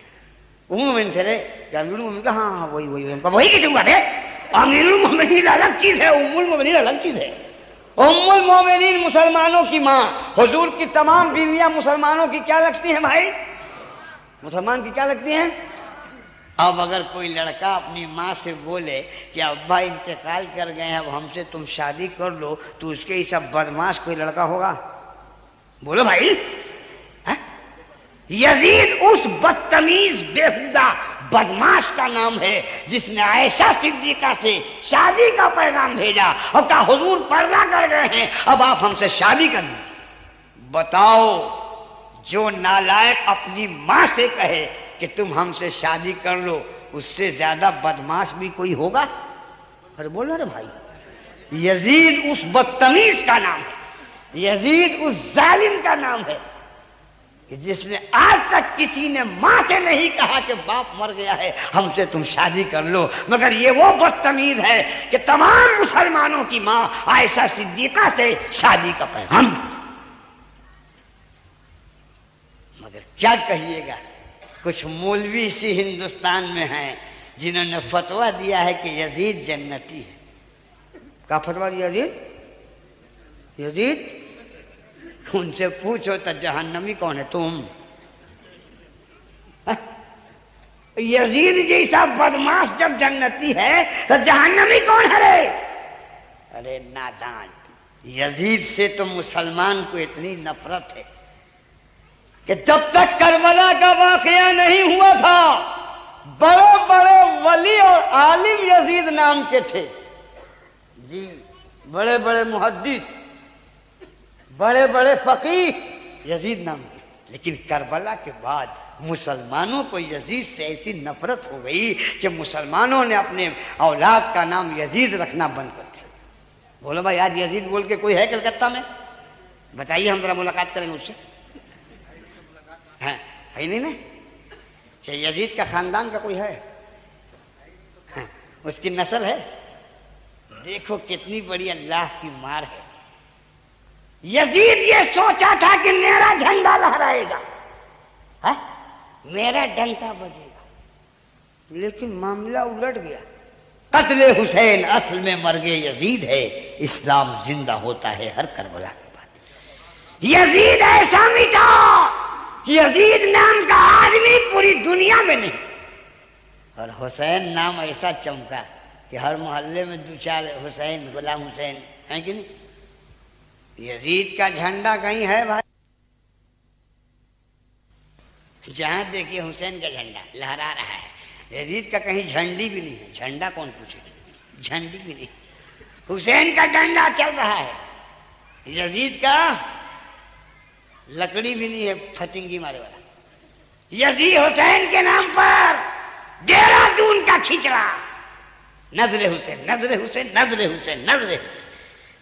उम्मुल मोमिनीन थे रे, अमीरुल मोमिनीन का, हाँ हाँ वही वही उनका वही की बात है। अमीरुल मोमिनीन अलग चीज है, उम्मुल मोमिनीन अलग चीज है। उम्मुल मोमिनीन मुसलमानों की माँ। हुजूर की तमाम बीवियां मुसलमानों की क्या लगती हैं भाई? मुसलमान की क्या लगती हैं? अब अगर कोई लड़का अपनी माँ से बोले कि अब्बा इंतकाल कर गए हैं, अब हमसे तुम शादी कर लो, तो उसके ही सब बदमाश कोई लड़का होगा? बोलो भाई। है? यजीद उस बदतमीज बेहुदा बदमाश का नाम है जिसने आयशा सिद्दीका से शादी का पैगाम भेजा और कहा हुजूर पर्दा कर गए हैं, अब आप हमसे शादी कर लीजिए। बताओ, जो नालायक अपनी माँ से कहे कि तुम हमसे शादी कर लो, उससे ज्यादा बदमाश भी कोई होगा? अरे बोल रहे भाई, यजीद उस बदतमीज का नाम है, यजीद उस जालिम का नाम है कि जिसने आज तक किसी ने मां से नहीं कहा कि बाप मर गया है हमसे तुम शादी कर लो, मगर ये वो बदतमीज है कि तमाम मुसलमानों की मां आयशा सिद्दीका से शादी का पैगाम। मगर क्या कहिएगा, कुछ मौलवी इसी हिंदुस्तान में हैं जिन्होंने फतवा दिया है कि यजीद जन्नती है। क्या फतवा दिया? यजीद उनसे पूछो तो जहन्नमी कौन है? तुम। यजीद जैसा बदमाश जब जन्नती है तो जहन्नमी कौन है रे? अरे नादान, यजीद से तो मुसलमान को इतनी नफरत है कि जब तक करबला का वाकया नहीं हुआ था, बड़े बड़े वली और आलिम यजीद नाम के थे जी, बड़े बड़े मुहद्दिस, बड़े बड़े फकीह यजीद नाम के। लेकिन करबला के बाद मुसलमानों को यजीद से ऐसी नफरत हो गई कि मुसलमानों ने अपने औलाद का नाम यजीद रखना बंद कर दिया। बोलो भाई, आज यजीद बोल के कोई है कलकत्ता में? बताइए, हम जरा मुलाकात करेंगे उससे। है नहीं ना? यजीद का खानदान का कोई है? उसकी नस्ल है? देखो कितनी बड़ी अल्लाह की मार है। यजीद ये सोचा था कि मेरा झंडा लहराएगा, है? मेरा डंका बजेगा, लेकिन मामला उलट गया। कत्ले हुसैन असल में मर्गे यजीद है, इस्लाम जिंदा होता है हर करबला के बाद। यजीद ऐसा मिटा कि यजीद नाम का आदमी पूरी दुनिया में नहीं, और हुसैन नाम ऐसा चमका कि हर मोहल्ले में 2-4 हुसैन, गुलाम हुसैन है कि नहीं? यजीद का झंडा कहीं है भाई? जहां देखिए हुसैन का झंडा लहरा रहा है, यजीद का कहीं झंडी भी नहीं है। झंडा कौन पूछेगा? झंडी भी नहीं। हुसैन का डंडा चल रहा है, यजीद का लकड़ी भी नहीं है फतिंगी मारे वाला। यजीद हुसैन के नाम पर देहरादून का खिचड़ा, नजरे हुसैन, नजरे हुसैन, नजरे हुसैन, नजरे हुसैन।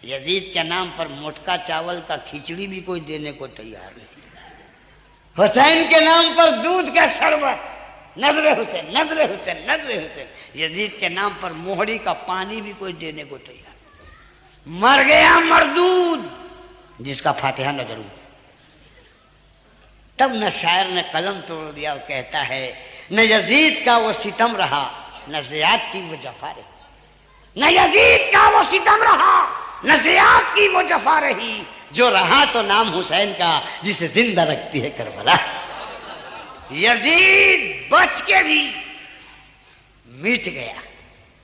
यजीद के नाम पर मोटका चावल का खिचड़ी भी कोई देने को तैयार नहीं। हुसैन के नाम पर दूध का शरबत, नजरे हुसैन, नजरे हुसैन, नजरे हुसैन। यजीद के नाम पर मोहरी का पानी भी कोई देने को तैयार। मर गया मरदूद जिसका फातिहा न जरूर। तब न शायर ने कलम तोड़ दिया और कहता है न यजीद का वो सितम रहा न ज़ियाद की वो जफा रही। न यजीद का वो सितम रहा न ज़ियाद की वो जफा रही, जो रहा तो नाम हुसैन का जिसे जिंदा रखती है करबला। यजीद बच के भी मिट गया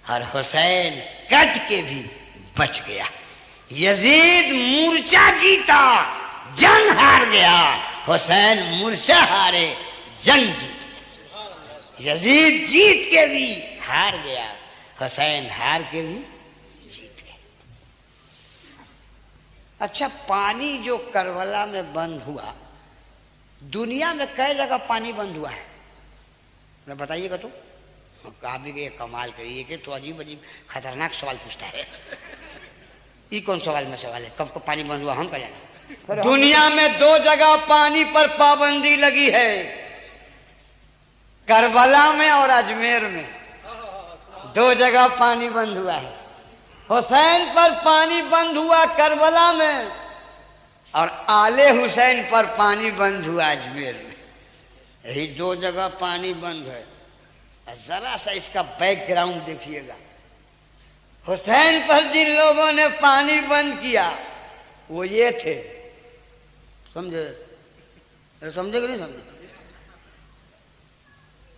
और हुसैन कट के भी बच गया। यजीद मूर्छा जीता जंग हार गया, हुसैन मूर्छा हारे जंग जीत गया। यजीद जीत के भी हार गया, हुसैन हार के भी जीत गया। अच्छा, पानी जो करबला में बंद हुआ, दुनिया में कई जगह पानी बंद हुआ है, मैं बताइएगा तो। आप भी कमाल करिए कि तो अजीब अजीब खतरनाक सवाल पूछता है। ये कौन सवाल में सवाल है? कब पानी बंद हुआ हम क्या जाने। दुनिया में 2 जगह पानी पर पाबंदी लगी है, करबला में और अजमेर में। 2 जगह पानी बंद हुआ है। हुसैन पर पानी बंद हुआ करबला में और आले हुसैन पर पानी बंद हुआ अजमेर में। यही 2 जगह पानी बंद है। जरा सा इसका बैकग्राउंड देखिएगा। हुसैन पर जिन लोगों ने पानी बंद किया वो ये थे, समझे? समझे कि नहीं समझे?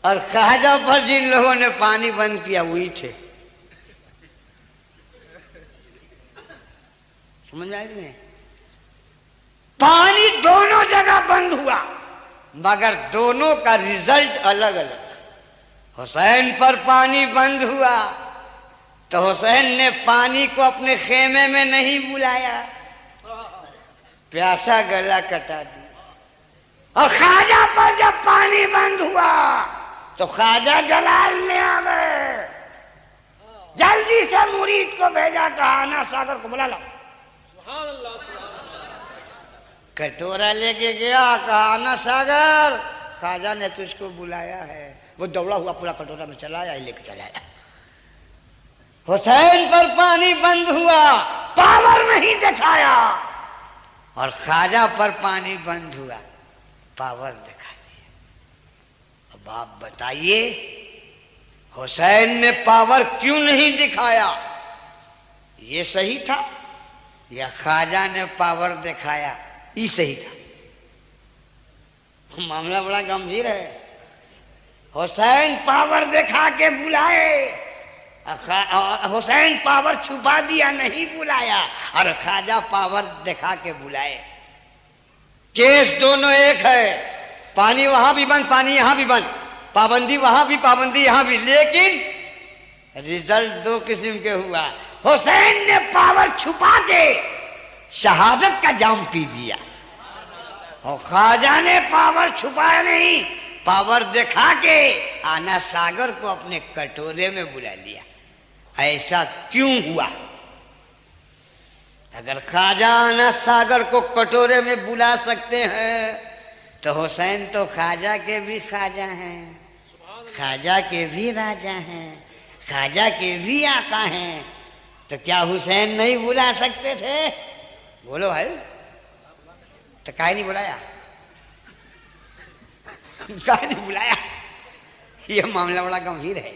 और ख्वाजा पर जिन लोगों ने पानी बंद किया वही थे। समझ आए नहीं? पानी दोनों जगह बंद हुआ मगर दोनों का रिजल्ट अलग अलग। हुसैन पर पानी बंद हुआ तो हुसैन ने पानी को अपने खेमे में नहीं बुलाया, प्यासा गला कटा दिया। और ख्वाजा पर जब पानी बंद हुआ तो ख्वाजा जलाल में आ गए। जल्दी से मुरीद को भेजा, कहा आना सागर को बुला लो। कटोरा लेके गया, कहा आना सागर, ख्वाजा ने तुझको बुलाया है। वो दौड़ा हुआ पूरा कटोरा में चला आया, लेके चला आया। हुसैन पर पानी बंद हुआ, पावर नहीं दिखाया, और ख्वाजा पर पानी बंद हुआ, पावर दिखा दिया। अब आप बताइए हुसैन ने पावर क्यों नहीं दिखाया? ये सही था या ख्वाजा ने पावर दिखाया ये सही था? मामला बड़ा गंभीर है। हुसैन पावर दिखा के बुलाए, हुसैन पावर छुपा दिया, नहीं बुलाया, और ख्वाजा पावर दिखा के बुलाए। केस दोनों एक है, पानी वहां भी बंद, पानी यहां भी बंद, पाबंदी वहां भी, पाबंदी यहां भी, लेकिन रिजल्ट 2 किस्म के हुआ। हुसैन ने पावर छुपा के शहादत का जाम पी दिया और ख्वाजा ने पावर छुपाया नहीं, पावर दिखा के आना सागर को अपने कटोरे में बुला लिया। ऐसा क्यों हुआ? अगर ख्वाजा आना सागर को कटोरे में बुला सकते हैं तो हुसैन तो ख्वाजा के भी ख्वाजा हैं, ख्वाजा के भी राजा हैं, ख्वाजा के भी आका हैं, तो क्या हुसैन नहीं बुला सकते थे? बोलो भाई, तो काहे नहीं बुलाया? काहे नहीं बुलाया? ये मामला बड़ा गंभीर है?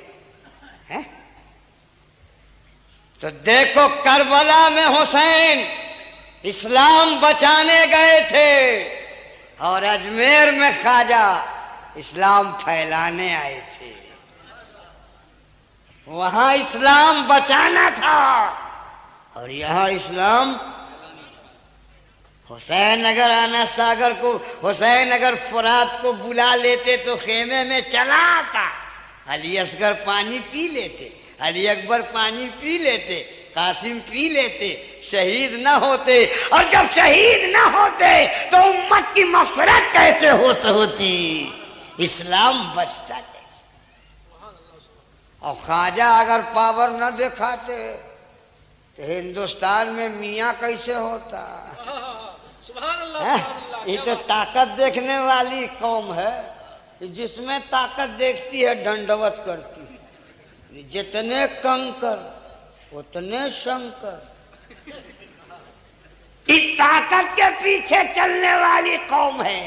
तो देखो करबला में हुसैन इस्लाम बचाने गए थे और अजमेर में ख्वाजा इस्लाम फैलाने आए थे। वहां इस्लाम बचाना था और यहां इस्लाम। हुसैन अगर आना सागर को, हुसैन अगर फुरात को बुला लेते तो खेमे में चला आता, अली असगर पानी पी लेते। अली अकबर पानी पी लेते, कासिम पी लेते, शहीद ना होते। और जब शहीद ना होते तो उम्मत की मग़फ़िरत कैसे होती, इस्लाम बचता कैसे। और ख्वाजा अगर पावर न दिखाते तो हिंदुस्तान में मियाँ कैसे होता। ये तो ताकत देखने वाली कौम है, जिसमें ताकत देखती है दंडवत करती है। जितने कंकर उतने शंकर। इस ताकत के पीछे चलने वाली कौम है,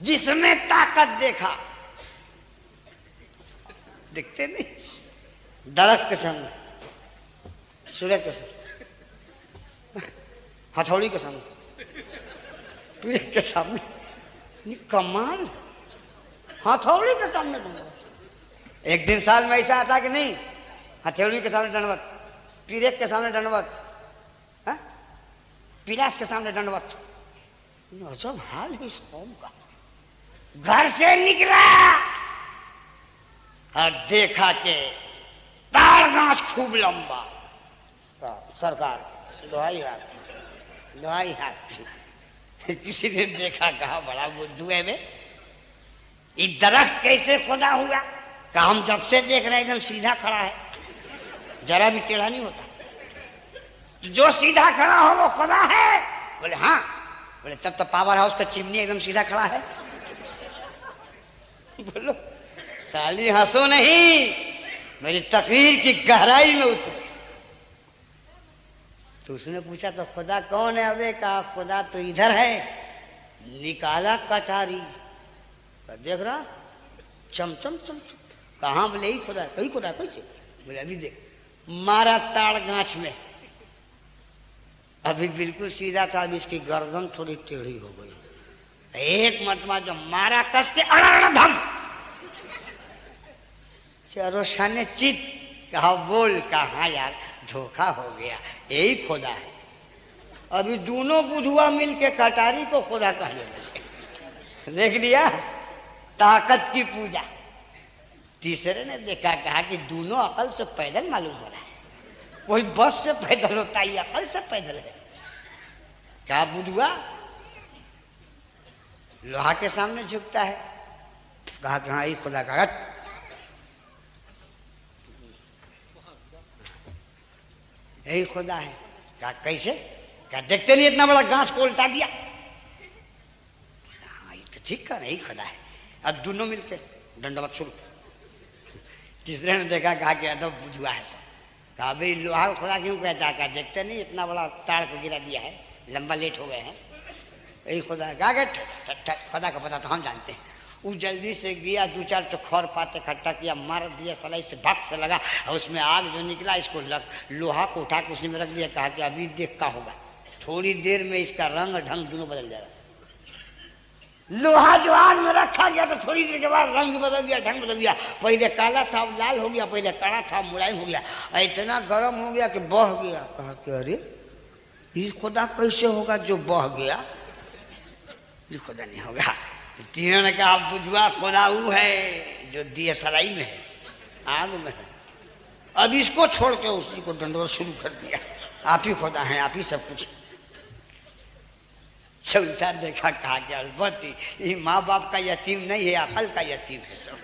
जिसमें ताकत देखा। दिखते नहीं दरख्त के सामने, सूरज के सामने, हथौड़ी के सामने, पीढ़ के सामने, ये कमाल। हथौड़ी के सामने दंडवत। एक दिन साल में ऐसा आता कि नहीं, हथौड़ी के सामने दंडवत, पीरे के सामने दंडवत, पिलास के सामने दंडवत। अजब हाल है इस कौम का। घर से निकला और देखा के ताड़ गाछ खूब लंबा। सरकार दवाई हाथ किसी ने देखा, कहा बड़ा बुद्धू है में, ये दरख्त कैसे खुदा हुआ। कहा हम जब से देख रहे हैं एकदम सीधा खड़ा है, जरा भी टेढ़ा नहीं होता। जो सीधा खड़ा हो वो खुदा है। बोले हाँ। बोले तब तो पावर हाउस पे चिमनी एकदम सीधा खड़ा है। बोलो खाली हंसो नहीं, मेरी तकरीर की गहराई में उतरो। तो उसने पूछा तो खुदा कौन है। अबे कहा खुदा तो इधर है। निकाला कटारी, देख रहा चमचम चमचम। कहाँ? बोले ही खुदा। कहीं खुदा कैसे? बोले अभी देख, मारा ताड़ गाछ में, अभी बिल्कुल सीधा था, अभी इसकी गर्दन थोड़ी टेढ़ी हो गई। एक मरतबा जो मारा कस के धम, चलो शाने चित। कहा बोल। कहा यार धोखा हो गया, यही खुदा है। अभी दोनों बुधुआ मिल के कटारी को खुदा कहने लगे। देख लिया ताकत की पूजा। तीसरे ने देखा, कहा कि दोनों अकल से पैदल मालूम हो रहा है। कोई बस से पैदल होता है, अकल से पैदल है। क्या बुधुआ लोहा के सामने झुकता है। कहा कि हाँ ये खुदा का। यही खुदा है। कहा कैसे? क्या देखते नहीं इतना बड़ा घास को उल्टा दिया। हाँ ये तो ठीक कर, यही खुदा है। अब दोनों मिलके दंडवत शुरू। तीसरे ने देखा, कहा कि अदब बुझुआ है। कहा भाई लोहा को खुदा क्यों कहता है? कहा देखते नहीं इतना बड़ा ताड़ को गिरा दिया है, लंबा लेट हो गए हैं, यही खुदा है। कहा खुदा का पता तो हम जानते हैं। वो जल्दी से गया, दो चार चौखर पाते इकट्ठा किया, मार दिया, सलाई से भाग से लगा और उसमें आग जो निकला इसको लोहा को उठा के उसने में रख दिया। कहा कि अभी देख का होगा, थोड़ी देर में इसका रंग ढंग दोनों बदल जाएगा। लोहा जो आग में रखा गया तो थोड़ी देर के बाद रंग बदल दिया, ढंग बदल दिया। पहले काला था अब लाल हो गया, पहले काला था मुलायम हो गया, इतना गर्म हो गया कि बह गया। कहा कि अरे ये खुदा कैसे होगा जो बह गया? ये खुदा नहीं होगा। तीनों ने कहा बुझवा खुदा वो है जो दिए सलाई में है, आग में है। अब इसको छोड़ के उसी को दंडवत शुरू कर दिया। आप ही खुदा हैं, आप ही सब कुछ। चौथा देखा, कहा कि अलबत्त ये माँ बाप का यतीम नहीं है, अकल का यतीम है सब।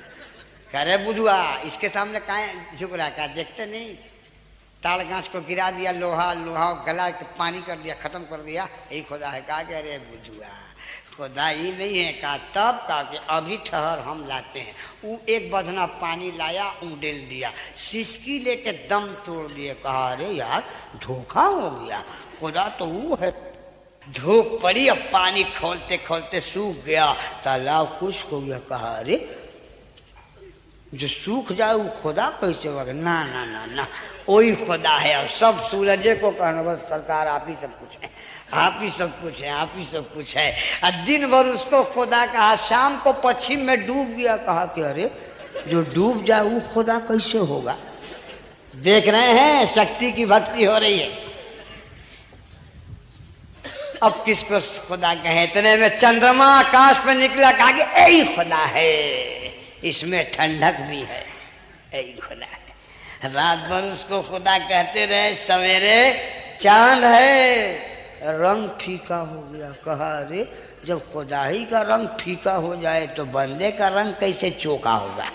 कह रहे बुझवा इसके सामने कहाँ झुक रहा? कहा देखते नहीं ताड़ गाछ को गिरा दिया, लोहा गला के पानी कर दिया, खत्म कर दिया, यही खुदा है। कहा कि अरे बुझुआ खुदा ही नहीं है। कहा तब? कहा कि अभी ठहर हम लाते हैं। वो एक बधना पानी लाया, उडेल दिया, सिसकी लेके दम तोड़ दिए। कहा अरे यार धोखा हो गया, खुदा तो वो है। धूप पड़ी, अब पानी खोलते खोलते सूख गया, तालाब खुश्क हो गया। कहा अरे जो सूख जाए वो खुदा कैसे होगा? ना ना ना ना, वही खुदा है। और सब सूरजे को कहना बस सरकार आप ही सब कुछ है, आप ही सब कुछ है, आप ही सब कुछ है। और दिन भर उसको खुदा कहा। शाम को पश्चिम में डूब गया। कहा कि अरे जो डूब जाए वो खुदा कैसे होगा? देख रहे हैं शक्ति की भक्ति हो रही है। अब किसको खुदा कहे? इतने में चंद्रमा आकाश में निकला। कहा कि यही खुदा है, इसमें ठंडक भी है, यही खुदा है। रात भर उसको खुदा कहते रहे, सवेरे चांद है, रंग फीका हो गया। कहा अरे जब खुदा ही का रंग फीका हो जाए तो बंदे का रंग कैसे चोखा होगा।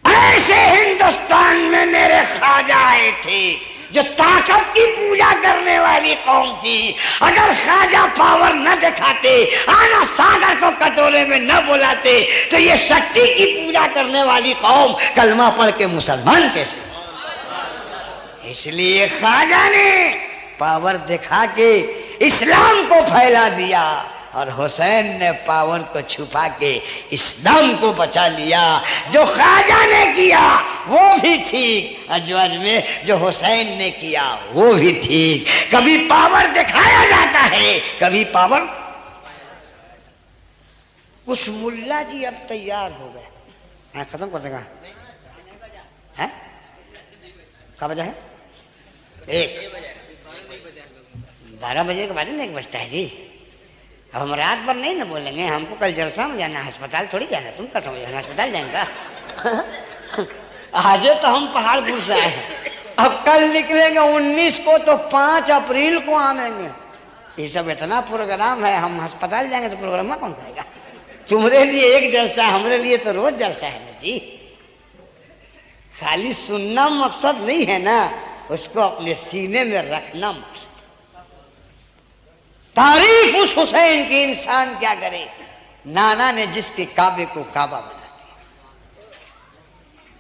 ऐसे हिंदुस्तान में मेरे ख्वाजा आए थे जो ताकत की पूजा करने वाली कौम थी। अगर ख्वाजा पावर न दिखाते, आना सागर को कटोरे में न बुलाते, तो ये शक्ति की पूजा करने वाली कौम कलमा पढ़ के मुसलमान कैसे। इसलिए ख्वाजा ने पावर दिखा के इस्लाम को फैला दिया और हुसैन ने पावर को छुपा के इस्लाम को बचा लिया। जो ख्वाजा ने किया वो भी ठीक, और जो अजमेर जो हुसैन ने किया वो भी ठीक। कभी पावर दिखाया जाता है, कभी पावर। कुछ मुल्ला जी अब तैयार हो गए, खत्म कर देगा है। कब बजा है? 12 बजे के बाद 1 बजता है जी। अब हम रात भर नहीं ना बोलेंगे, हमको कल जलसा में जाना, अस्पताल थोड़ी जाना। तुम क्या समझ अस्पताल जाएंगे? आज तो हम पहाड़ घुस रहे हैं, अब कल निकलेंगे 19 को, तो 5 अप्रैल को आएंगे। ये सब इतना प्रोग्राम है, हम अस्पताल जाएंगे तो प्रोग्राम कौन करेगा? तुम्हारे लिए एक जलसा, हमारे लिए तो रोज जलसा है ना जी। खाली सुनना मकसद नहीं है ना, उसको अपने सीने में रखना मकसद। तारीफ उस हुसैन की इंसान क्या करे, नाना ने जिसके काबे को काबा बना दिया।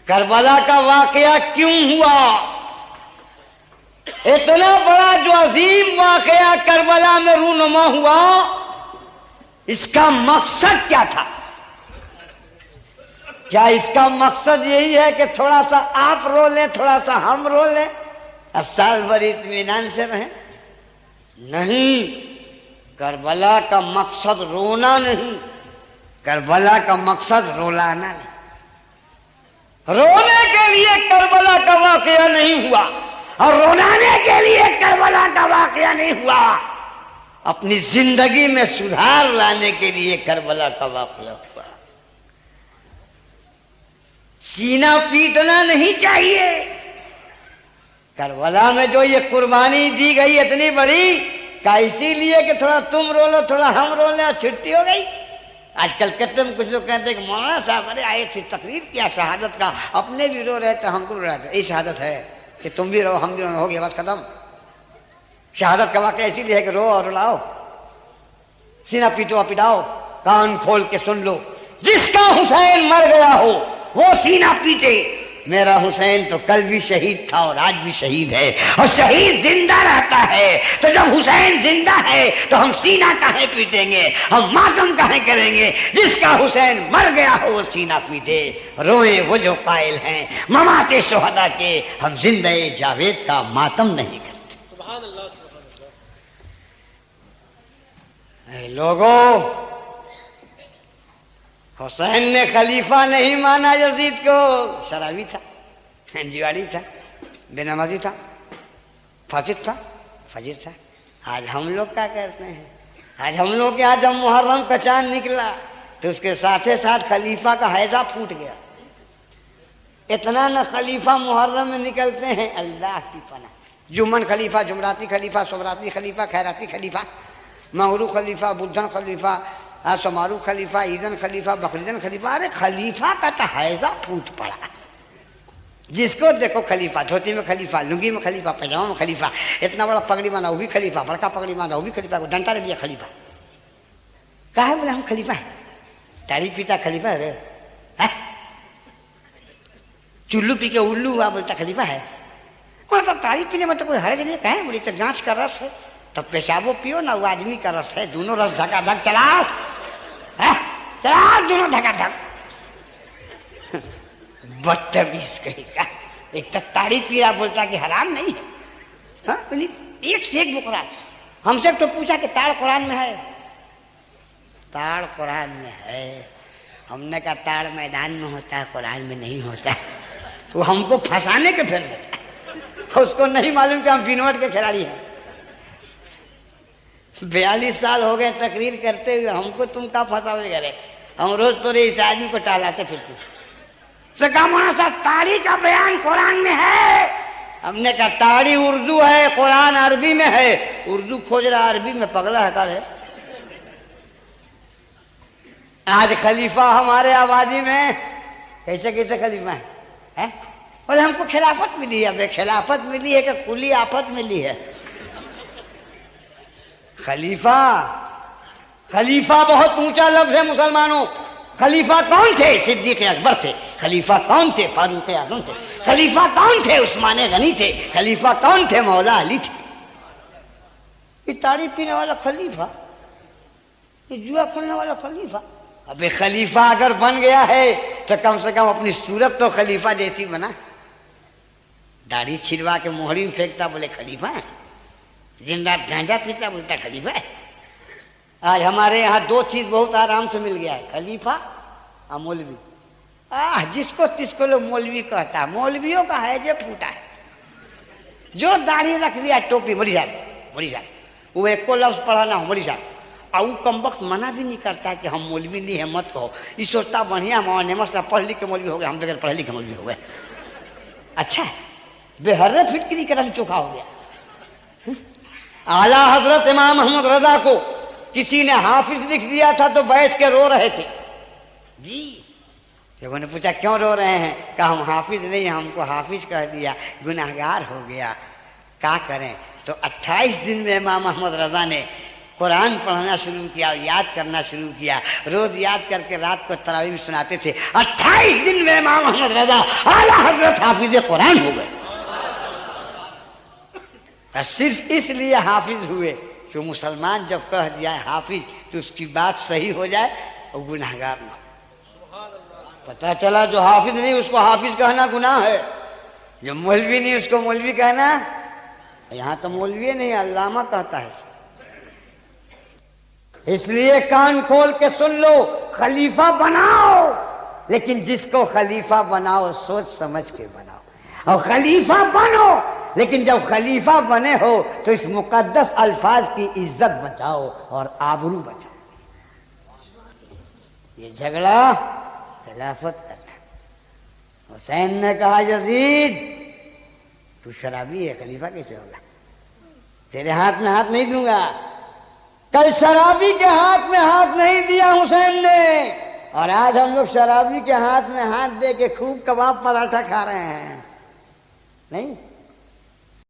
करबला का वाकया क्यों हुआ? इतना बड़ा जो अजीम वाकया करबला में रूनुमा हुआ, इसका मकसद क्या था? क्या इसका मकसद यही है कि थोड़ा सा आप रो लें, थोड़ा सा हम रो लें, और साल भर इत्मीनान से रहें? नहीं, करबला का मकसद रोना नहीं, करबला का मकसद रुलाना नहीं। रोने के लिए करबला का वाकया नहीं हुआ और रुलाने के लिए करबला का वाकया नहीं हुआ। अपनी जिंदगी में सुधार लाने के लिए करबला का वाकया हुआ। सीना पीटना नहीं चाहिए। करबला में जो ये कुर्बानी दी गई इतनी बड़ी, का इसीलिए कि थोड़ा तुम रो लो, थोड़ा हम रो ले, छुट्टी हो गई। आजकल कहते हैं, कुछ लोग कहते हैं कि मौलाना साहब अरे आए थे, तकरीर किया शहादत का, अपने भी रो रहे थे, हमको रो रहे थे। ये शहादत है कि तुम भी रो हम भी रो, हो गया बस खत्म। शहादत का वाक़या इसीलिए है कि रो और रुलाओ, सीना पीटो पिटाओ, कान खोल के सुन लो। जिसका हुसैन मर गया हो वो सीना पीटे। मेरा हुसैन तो कल भी शहीद था और आज भी शहीद है, और शहीद जिंदा रहता है। तो जब हुसैन जिंदा है तो हम सीना काहे पीटेंगे, हम मातम काहे करेंगे? जिसका हुसैन मर गया हो वो सीना पीटे। रोए वो जो कायल हैं ममाते शुहदा के, हम जिंदे जावेद का मातम नहीं करते। सुभान अल्लाह, सुभान अल्लाह। लोगों, हुसैन ने खलीफा नहीं माना यजीद को। शराबी था, जिवाड़ी था, बेनमाजी था, फासिक था, फजीर था। आज हम लोग क्या करते हैं? आज हम लोग के यहाँ जब मुहर्रम का चांद निकला तो उसके साथ साथ खलीफा का हैजा फूट गया। इतना न खलीफा मुहर्रम में निकलते हैं, अल्लाह की पनाह। जुम्मन खलीफा, जुमराती खलीफा, सोमराती खलीफा, खैराती खलीफा, महरू खलीफा, बुद्धन खलीफा, समारू खलीफा, ईदन खलीफा, बकरीदन खलीफा। अरे खलीफा का तो हैजा फूट पड़ा। जिसको देखो खलीफा, धोती में खलीफा, लुंगी में खलीफा, पैजामा में खलीफा, इतना बड़ा पगड़ी बांधा वो भी खलीफा, बड़का पगड़ी बांधा वो भी खलीफा, डंडा रख दिया खलीफा। काहे बोले हम खलीफा है? तारी पीता खलीफा है रे? चुल्लू पी के उल्लू हुआ बोलता खलीफा है? तो तारी पीने में तो कोई हर्ज नहीं। कहे बोली तो गांच का रस है, तो पेशाबो पियो ना, वो आदमी का रस है। दोनों रस धकाधक चलाओ, चलाओ दोनों धकाधक। बदतमीज कहेगा। एक तो ताड़ी पी रहा बोलता कि हराम नहीं है। हाँ, एक से एक बुकरा। हमसे तो पूछा कि ताड़ कुरान में है? ताड़ कुरान में है। हमने कहा ताड़ मैदान में होता है, कुरान में नहीं होता। वो हमको फंसाने के फिर में था। उसको नहीं मालूम कि हम विनोद के खिलाड़ी हैं। 42 साल हो गए तकरीर करते हुए, हमको तुम क्या फंसाओगे? हम रोज तो इस आदमी को टहलाते फिरते। तो कहा मौलाना साहब ताड़ी का बयान कुरान में है। हमने कहा ताड़ी उर्दू है, कुरान अरबी में है। उर्दू खोज रहा, अरबी में पगला है कर है। आज खलीफा हमारे आबादी में कैसे कैसे खलीफा है? बोले हमको खिलाफत मिली है। अबे खिलाफत मिली है कि खुली आफत मिली है? खलीफा, खलीफा बहुत ऊंचा लफ्ज है मुसलमानों। खलीफा कौन थे? सिद्दीक अकबर थे। खलीफा कौन थे? फारूक आजम थे। खलीफा कौन थे? उस्मान गनी थे। खलीफा कौन थे? मौला अली थे। ये ताड़ी पीने वाला खलीफा, ये जुआ खेलने वाला खलीफा। अबे खलीफा अगर बन गया है तो कम से कम अपनी सूरत तो खलीफा जैसी बना। दाढ़ी छिलवा के मोहरी में फेंकता बोले खलीफा है, दिन रात गांजा पीता बोलता खलीफा है। आज हमारे यहाँ दो चीज बहुत आराम से मिल गया है, खलीफा और मौलवी। जिसको तिसको लोग मौलवी कहता है। मौलवियों का है जो फूटा है, जो दाढ़ी रख दिया टोपी मरी साहब, वो एक को लफ्ज पढ़ा ना हो मरी साहब। और वो कम वक्त मना भी नहीं करता है कि हम मौलवी नहीं है मत कहो। इस सोचता बढ़िया मौलाना पढ़ लिख के मौलवी हो गए, हम बगैर पढ़े लिखे मौलवी हो गए। अच्छा बेहर्रे फिटकरी का रंग चोखा हो गया। आला हजरत इमाम अहमद रजा को किसी ने हाफिज लिख दिया था तो बैठ के रो रहे थे जी। लोगों ने पूछा क्यों रो रहे हैं? कहा हम हाफिज नहीं, हमको हाफिज कह दिया, गुनाहगार हो गया, क्या करें? तो 28 दिन में इमाम अहमद रजा ने कुरान पढ़ना शुरू किया और याद करना शुरू किया। रोज याद करके रात को तरावी में सुनाते थे। 28 दिन में इमाम अहमद रजा आला हजरत हाफिज कुरान हो गए। सिर्फ इसलिए हाफिज हुए कि मुसलमान जब कह दिया है हाफिज तो उसकी बात सही हो जाए और गुनाहगार ना। पता चला जो हाफिज नहीं उसको हाफिज कहना गुनाह है, जो मौलवी नहीं उसको मौलवी कहना। यहाँ तो मौलवी नहीं अल्लामा कहता है। इसलिए कान खोल के सुन लो, खलीफा बनाओ, लेकिन जिसको खलीफा बनाओ सोच समझ के बनाओ। और खलीफा बनो, लेकिन जब खलीफा बने हो तो इस मुकद्दस अल्फाज की इज्जत बचाओ और आबरू बचाओ। ये झगड़ा खिलाफत का था। हुसैन ने कहा यजीद तू शराबी है, खलीफा कैसे होगा? तेरे हाथ में हाथ नहीं दूंगा। कल शराबी के हाथ में हाथ नहीं दिया हुसैन ने, और आज हम लोग शराबी के हाथ में हाथ दे के खूब कबाब पराठा खा रहे हैं। नहीं